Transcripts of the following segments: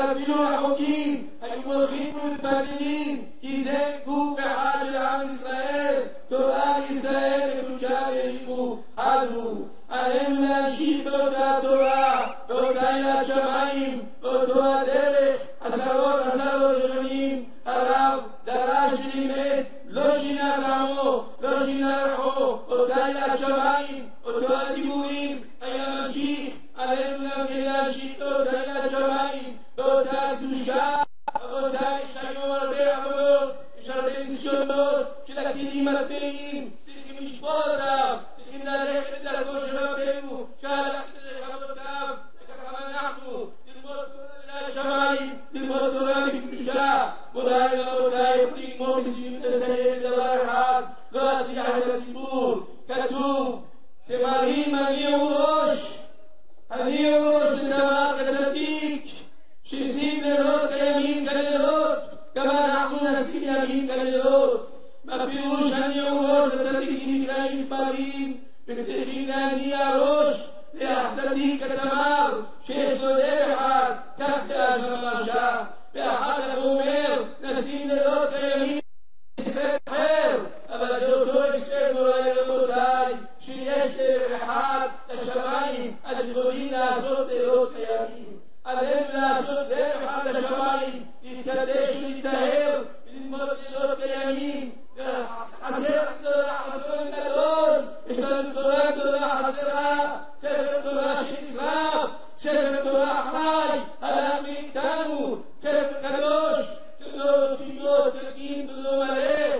ואפילו רחוקים היו מולכים ומתפללים, כי זה גוף אחד של עם ישראל, תורה ישראל וקדושה ויראו. עלינו להמשיך באותה תורה, באותה יראת שמיים, באותו הדרך. עשרות שנים הרב דרש ולימד, לא שינה לעמו, לא שינה רחו, אותה יראת שמיים, אותו הדיבורים היה ממשיך. עלינו להמשיך באותה יראת שמיים, באותה קדושה. רבותיי, יש היום הרבה עבודות, יש הרבה ניסיונות של הקטינים הטעים, צריכים לשפוט אותם, צריכים ללכת בדרכו של רבנו שהלך בדרך אבותיו, וככה אנחנו ללמוד תורה יראת שמיים, ללמוד תורה בקדושה. מוריי ורבותיי, יכולים כמו מסיים לסיים דבר אחד, לא להטריח את הציבור. כתוב, תמרים הניעו ראש, הניעו ראש לזמר וצדיק שעושים לילות כימים כלילות, גם אנחנו נשים ימים כלילות. בפירוש הניעו ראש לצדיקים נקראים מתפללים, וצריכים להניע ראש לצדיק התמר שיש לו לב אחד, כך בהזמר שם, ואחר כך הוא אומר נשים לילות כימים הספק אחר, אבל זה אותו הספק מוריי ורבותיי, שיש דרך אחד לשמיים, אז יכולים לעשות לילות כימים. עלינו לעשות דרך אחד לשמיים, להתקדש ולהתטהר וללמוד לילות כימים. חסר גדולה, חסר גדול, יש לנו תורה גדולה חסרה, ספר תורה שנשרף, ספר תורה חי, הלך מאיתנו, ספר קדוש, תפילות, תרקים, תודו מלא,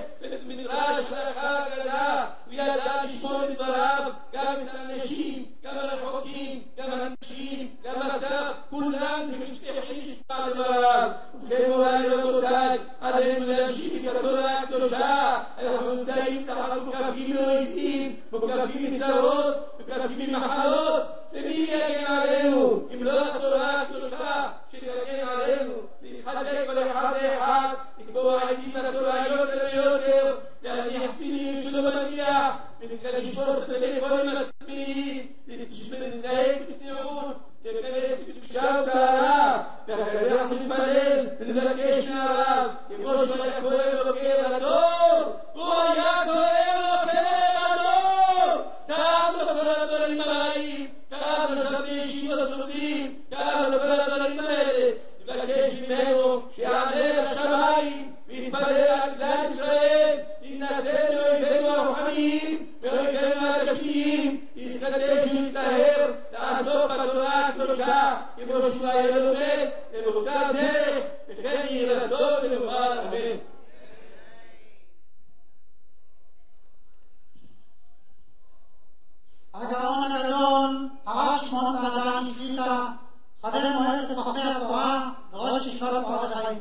מדרש הלכה גדולה, וידע לשמור את דבריו, גם את האנשים, גם הרחוקים, גם האנשים, גם אתה, כולם זה משתחים לשמוע את דבריו. ובכן מוריי ורבותיי, עלינו להמשיך את התורה הקדושה. אנחנו נמצאים תחת מוקפים מאויבים, מוקפים מצרות, מוקפים ממחלות. ומי יגן עלינו אם לא התורה הקדושה שתגן עלינו? להתחזק כל אחד לאחד, לקבוע עתים התוריות ויותר, להניח תפילים שלא מגיע, ולשפוט את הטלפונים התפילים, להתנהג בצניעות, להיכנס בקדושה וטהרה. ואחרי אנחנו נתפלל ונבקש מהרב, כמו שהוא היה כואב לו כאב הדור, הוא היה כואב לו כאב הדור, כאב לו כל הדברים הרעים, כאב לו שבני ישיבות הסופרים, כאב לו כל הדברים האלה. נבקש ממנו שיעלה לשמיים ויתפלל על כלל ישראל, להתנצל מאויבינו הרוחניים מאויבינו הגשמיים, להתקדש ולהתטהר, לעסוק בתורה הקדושה כמו שהוא היה לומד, באותה דרך, וכן יהי רצון ונאמר אמן. הגאון הגדול, הרב שמעון נתן שליט"א, חבר מועצת חכמי התורה וראש ישיבת אור החיים.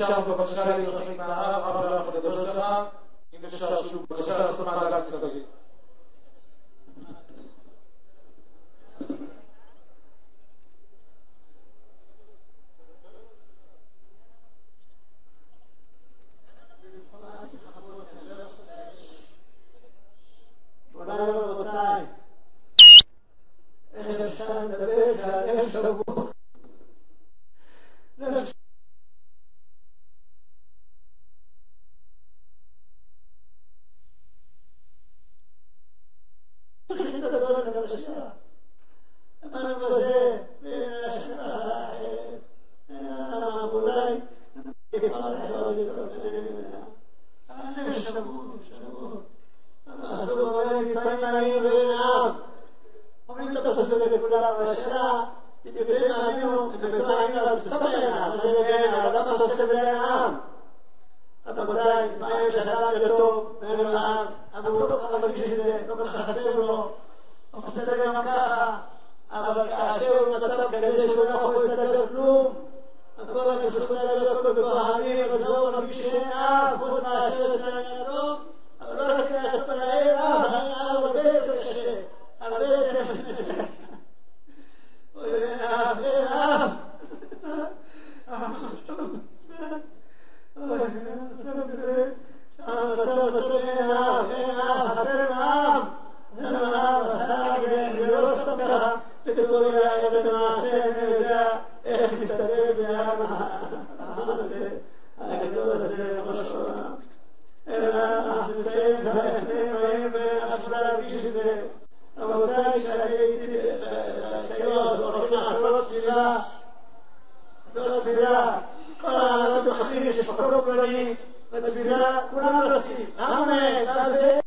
אפשר בבקשה להתרחק מהרב, הרב לא יכול לדבר ככה, אם אפשר שוב בבקשה לעשות מעגל מסביב. רבותיי, איך אפשר לדבר שהלב שבור? שאדם יתום, ואין לו אב, אבל הוא לא כל מרגיש את זה, לא כל חסר לו, הוא מסתדר גם ככה, אבל כאשר הוא מצב כזה שהוא לא יכול להסתדר כלום, הכל אני בזכות הדבר, הכל בכוח העמים, אז לא מרגיש שאין אב, חוץ מאשר את העניין הטוב, אבל לא רק את הפנאי אב, אב הרבה יותר קשה, הרבה יותר מזה. אוי, אין אב, אין אב. אוי, המצב אין אב, חסר אב, זה לא סתם ככה, בתיאוריה ובמעשה, אני יודע איך להסתדר והאמן הזה, הגדול הזה, ממש עולם. אלא אנחנו נסיים את הדברים רואים ואפשר להרגיש את זה. רבותיי, כשהיו הולכים לעשות תפילה, כל העלות החכים יש מקום פלוני, בתפילה כולם רצים, המונה, תלווה.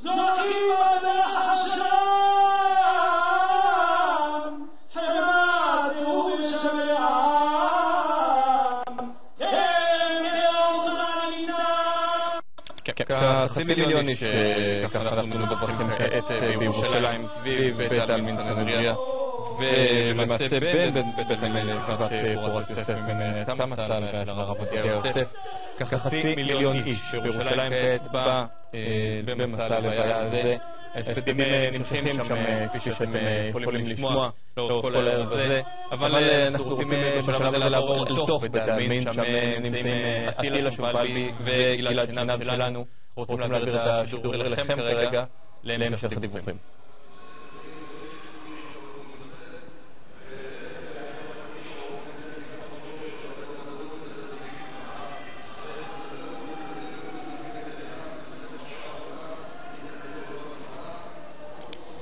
זוכי כחצי מיליון איש, ככה אנחנו מדברים כעת בירושלים סביב בית העלמין סנהדריה, ולמעשה בין בית העלמין לבת פורת יוסף בין צמא של הרב עובדיה יוסף, כחצי מיליון איש בירושלים כעת בא במסע הלוויה הזה. ההספדים נמשכים שם כפי שאתם יכולים לשמוע לאורך כל הערב הזה, אבל אנחנו רוצים בשלב הזה לעבור אל תוך בית העלמין, שם נמצאים עטילה שובלבי וגלעד שנהב שלנו. רוצים להעביר את השידור אליכם כרגע להמשך הדיווחים.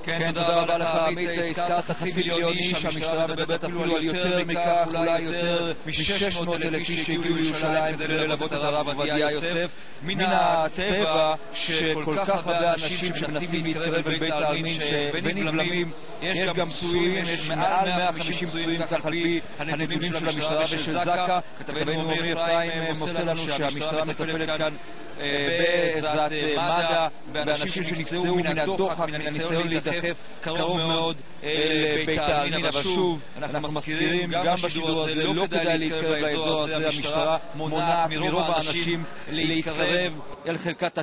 כן, תודה רבה לך עמית, הזכרת חצי מיליון איש, המשטרה מדברת אפילו על יותר מכך, אולי יותר מ-600,000 איש שהגיעו לירושלים כדי ללוות את הרב עובדיה יוסף. מן הטבע שכל כך הרבה אנשים שמנסים להתקרב אל בית העלמין ונבלמים, יש גם פצועים, יש מעל 150 פצועים כך על פי הנתונים של המשטרה ושל זק"א. כתבנו אמיר אפרים מוסר לנו שהמשטרה מטפלת כאן בעזרת מד"א באנשים שנפצעו מן הדוחק, מן הניסיון להידחף קרוב מאוד אל בית העלמין. אבל שוב, אנחנו מזכירים גם בשידור הזה, לא כדאי להתקרב לאזור הזה. המשטרה מונעת מרוב האנשים להתקרב אל חלקת